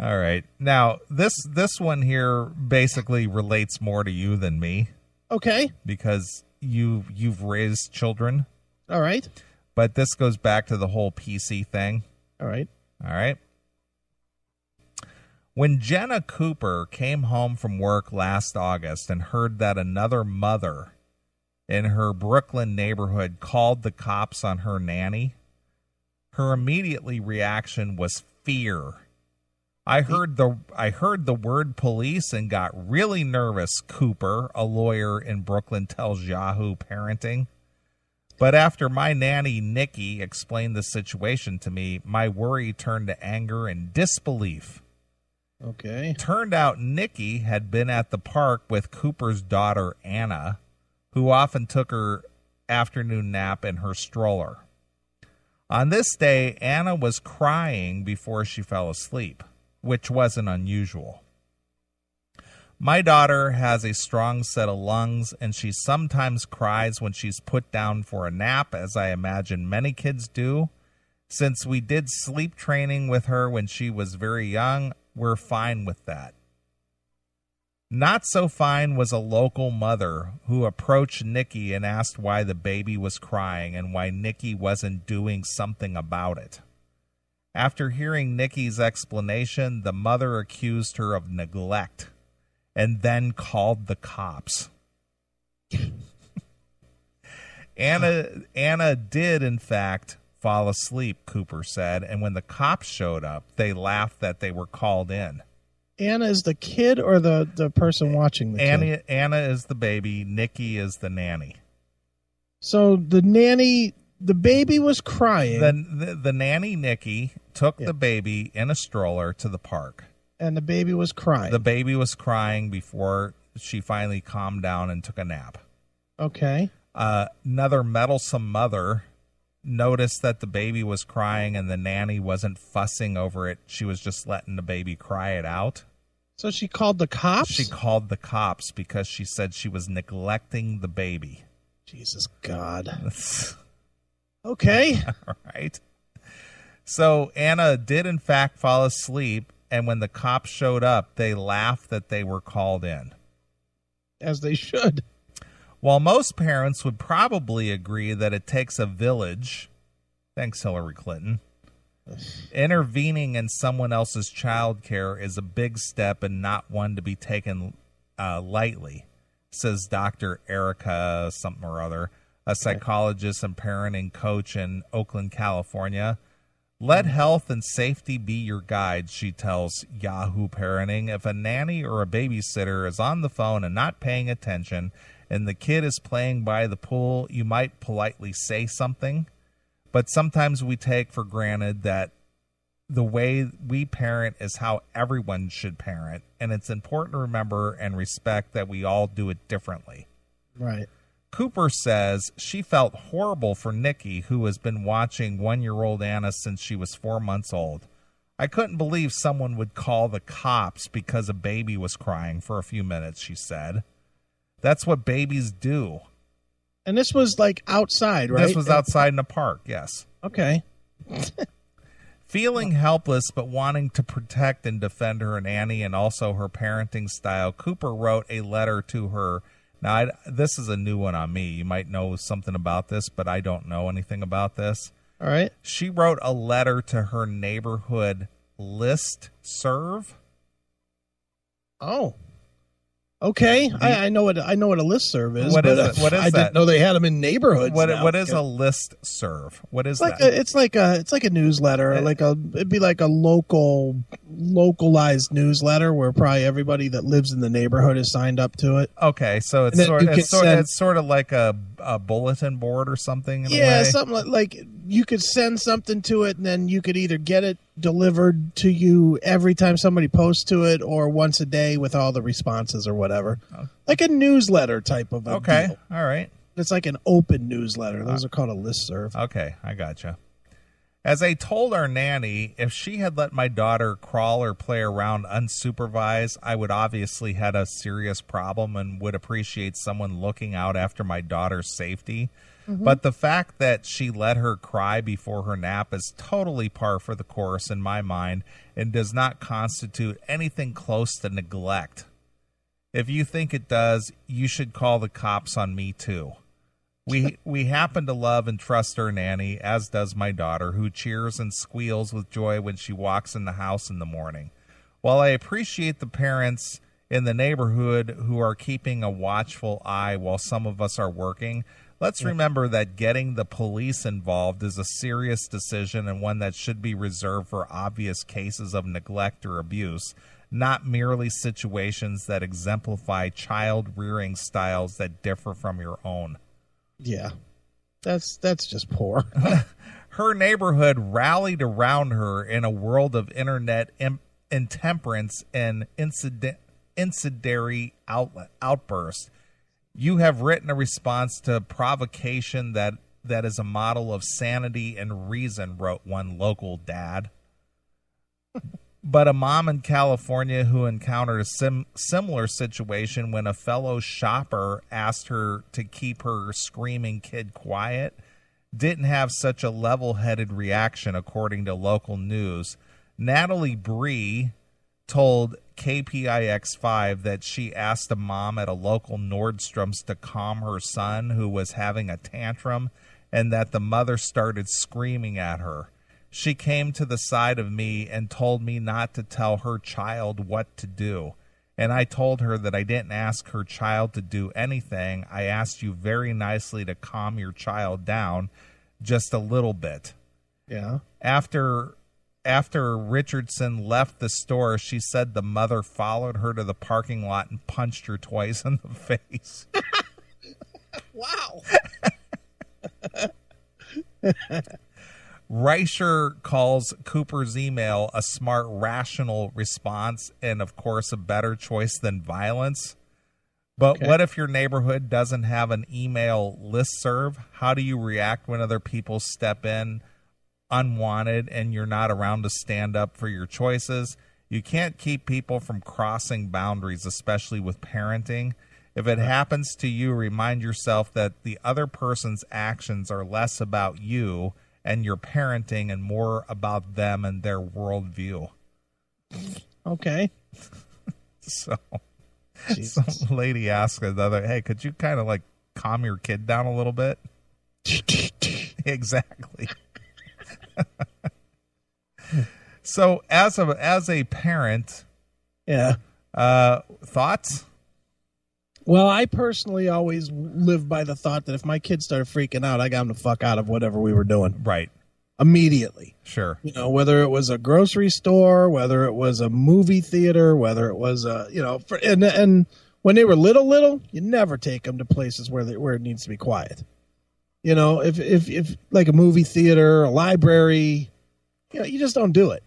All right. Now, this one here basically relates more to you than me. Okay. Because you've raised children. All right. But this goes back to the whole PC thing. All right. All right. When Jenna Cooper came home from work last August and heard that another mother in her Brooklyn neighborhood called the cops on her nanny, her immediately reaction was fear. I heard the word police and got really nervous, Cooper, a lawyer in Brooklyn, tells Yahoo Parenting. But after my nanny, Nikki, explained the situation to me, my worry turned to anger and disbelief. Okay. Turned out Nikki had been at the park with Cooper's daughter, Anna, who often took her afternoon nap in her stroller. On this day, Anna was crying before she fell asleep, which wasn't unusual. My daughter has a strong set of lungs, and she sometimes cries when she's put down for a nap, as I imagine many kids do. Since we did sleep training with her when she was very young, we're fine with that. Not so fine was a local mother who approached Nikki and asked why the baby was crying and why Nikki wasn't doing something about it. After hearing Nikki's explanation, the mother accused her of neglect and then called the cops. Anna did, in fact, fall asleep, Cooper said, and when the cops showed up, they laughed that they were called in. Anna is the kid or the person watching the kid? Anna is the baby. Nikki is the nanny. So the nanny, the baby was crying. The nanny, Nikki, took the baby in a stroller to the park. And the baby was crying. The baby was crying before she finally calmed down and took a nap. Okay. Another meddlesome mother noticed that the baby was crying and the nanny wasn't fussing over it. She was just letting the baby cry it out. So she called the cops? She called the cops because she said she was neglecting the baby. Jesus God. Okay. All right. So Anna did, in fact, fall asleep, and when the cops showed up, they laughed that they were called in. As they should. While most parents would probably agree that it takes a village, thanks Hillary Clinton, intervening in someone else's child care is a big step and not one to be taken lightly, says Dr. Erica something or other, a psychologist and parenting coach in Oakland, California. Let health and safety be your guide, she tells Yahoo Parenting. If a nanny or a babysitter is on the phone and not paying attention and the kid is playing by the pool, you might politely say something. But sometimes we take for granted that the way we parent is how everyone should parent. And it's important to remember and respect that we all do it differently. Right. Cooper says she felt horrible for Nikki, who has been watching 1-year-old Anna since she was 4 months old. I couldn't believe someone would call the cops because a baby was crying for a few minutes, she said. That's what babies do. And this was like outside, right? This was outside in a park, yes. Okay. Feeling helpless but wanting to protect and defend her nanny and also her parenting style, Cooper wrote a letter to her. Now, this is a new one on me. You might know something about this, but I don't know anything about this. All right. She wrote a letter to her neighborhood list serve. Oh. Okay, I know what a listserv is. What is it? What is I didn't know they had them in neighborhoods. What is a listserv? What is that? It's like a newsletter. It'd be like a localized newsletter where probably everybody that lives in the neighborhood is signed up to it. Okay, so it's sort of like a bulletin board or something. In a way? Something like you could send something to it, and then you could either get it delivered to you every time somebody posts to it, or once a day with all the responses or whatever. Like a newsletter type of a deal. All right. It's like an open newsletter. Those are called a listserv. Okay, I gotcha. As I told our nanny, if she had let my daughter crawl or play around unsupervised, I would obviously had a serious problem and would appreciate someone looking out after my daughter's safety. But the fact that she let her cry before her nap is totally par for the course in my mind and does not constitute anything close to neglect. If you think it does, you should call the cops on me too. We happen to love and trust our nanny, as does my daughter, who cheers and squeals with joy when she walks in the house in the morning. While I appreciate the parents in the neighborhood who are keeping a watchful eye while some of us are working, let's remember that getting the police involved is a serious decision and one that should be reserved for obvious cases of neglect or abuse, not merely situations that exemplify child rearing styles that differ from your own. Yeah, that's just poor. Her neighborhood rallied around her in a world of internet intemperance and incendiary outbursts. You have written a response to provocation that is a model of sanity and reason, wrote one local dad. But a mom in California who encountered a similar situation when a fellow shopper asked her to keep her screaming kid quiet didn't have such a level-headed reaction, according to local news. Natalie Bree told KPIX5 that she asked a mom at a local Nordstrom's to calm her son who was having a tantrum and that the mother started screaming at her. She came to the side of me and told me not to tell her child what to do. And I told her that I didn't ask her child to do anything. I asked you very nicely to calm your child down just a little bit. Yeah. After Richardson left the store, she said the mother followed her to the parking lot and punched her twice in the face. Wow. Reicher calls Cooper's email a smart, rational response and, of course, a better choice than violence. But what if your neighborhood doesn't have an email listserv? How do you react when other people step in unwanted and you're not around to stand up for your choices? You can't keep people from crossing boundaries, especially with parenting. If it happens to you, remind yourself that the other person's actions are less about you and your parenting and more about them and their worldview. Okay. So some lady asked another, hey, could you kind of like calm your kid down a little bit? Exactly. So as a parent, yeah, thoughts? Well, I personally always live by the thought that if my kids started freaking out, I got them the fuck out of whatever we were doing. Right. Immediately. Sure. You know, whether it was a grocery store, whether it was a movie theater, whether it was and when they were little, you never take them to places where it needs to be quiet. You know, if like a movie theater, a library, you know, you just don't do it.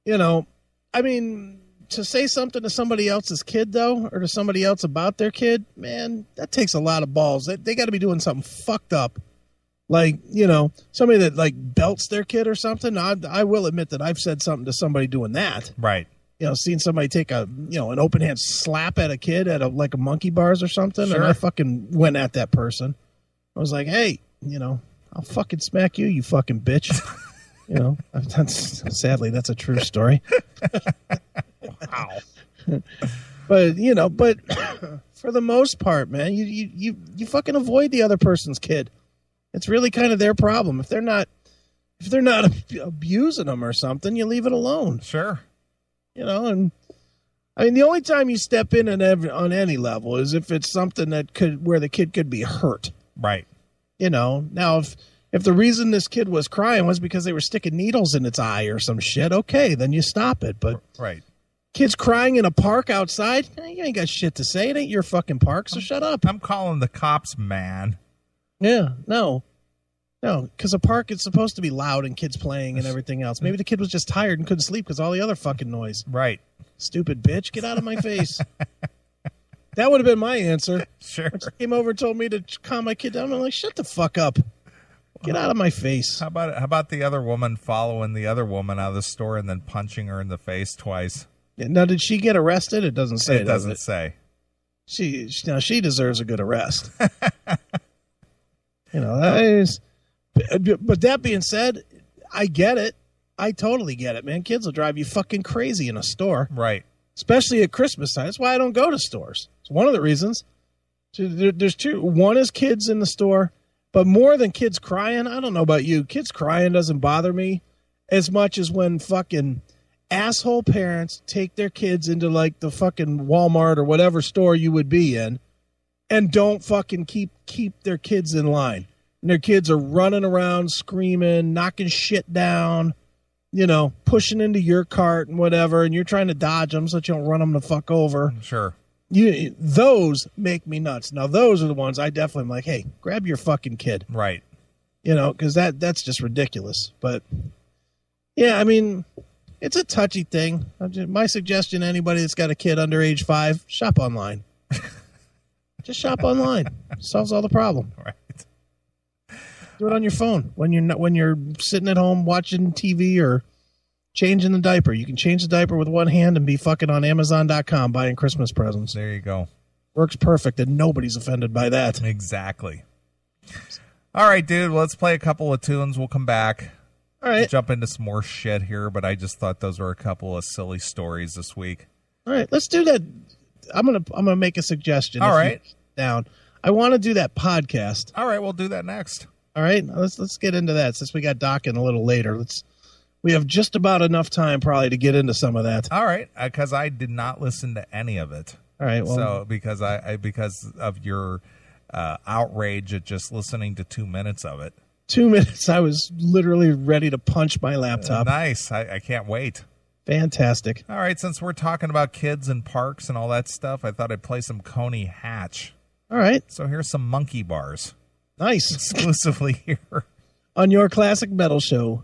You know, I mean, to say something to somebody else's kid, though, or to somebody else about their kid, man, that takes a lot of balls. They got to be doing something fucked up. Like, you know, somebody that, like, belts their kid or something. I will admit that I've said something to somebody doing that. Right. You know, seeing somebody take an open hand slap at a kid at a monkey bars or something. Sure. And I fucking went at that person. I was like, hey, you know, I'll fucking smack you, you fucking bitch. You know, sadly, that's a true story. Wow. But for the most part, man, you fucking avoid the other person's kid. It's really kind of their problem. If they're not abusing them or something, you leave it alone. Sure. You know, and I mean, the only time you step in on any level is if it's something where the kid could be hurt. Right. You know, now if the reason this kid was crying was because they were sticking needles in its eye or some shit, okay, then you stop it. But right. Kids crying in a park outside, you ain't got shit to say. It ain't your fucking park, so shut up. I'm calling the cops, man. Yeah, no, because a park is supposed to be loud and kids playing and everything else. Maybe the kid was just tired and couldn't sleep because all the other fucking noise. Right. Stupid bitch, get out of my face. That would have been my answer. Sure. When she came over and told me to calm my kid down, I'm like, shut the fuck up. Get out of my face. How about the other woman following the other woman out of the store and then punching her in the face twice? Now, did she get arrested? It doesn't say. It doesn't say. She deserves a good arrest. That is. But that being said, I get it. I totally get it, man. Kids will drive you fucking crazy in a store. Right. Especially at Christmas time. That's why I don't go to stores. It's one of the reasons. There's two. One is kids in the store, but more than kids crying, I don't know about you. Kids crying doesn't bother me as much as when fucking asshole parents take their kids into like the fucking Walmart or whatever store you would be in and don't fucking keep their kids in line. And their kids are running around, screaming, knocking shit down, pushing into your cart and whatever, and you're trying to dodge them so that you don't run them the fuck over. Sure. Those make me nuts. Now, those are the ones I definitely am like, hey, grab your fucking kid. Right. Because that's just ridiculous. But, yeah, I mean, it's a touchy thing. My suggestion to anybody that's got a kid under age 5, shop online. Just shop online. Solves all the problem. Right. Do it on your phone when you're sitting at home watching TV or changing the diaper. You can change the diaper with one hand and be fucking on Amazon.com buying Christmas presents. There you go. Works perfect, and nobody's offended by that. Exactly. All right, dude. Let's play a couple of tunes. We'll come back. All right. Jump into some more shit here, but I just thought those were a couple of silly stories this week. All right, let's do that. I'm gonna make a suggestion. All right. Down. I want to do that podcast. All right, we'll do that next. All right, let's get into that since we got Doc in a little later. We have just about enough time probably to get into some of that. All right, because I did not listen to any of it. All right, well, so because because of your outrage at just listening to 2 minutes of it. 2 minutes, I was literally ready to punch my laptop. Nice, I can't wait. Fantastic. All right, since we're talking about kids and parks and all that stuff, I thought I'd play some Coney Hatch. All right. So here's some monkey bars. Nice. Exclusively here on your classic metal show.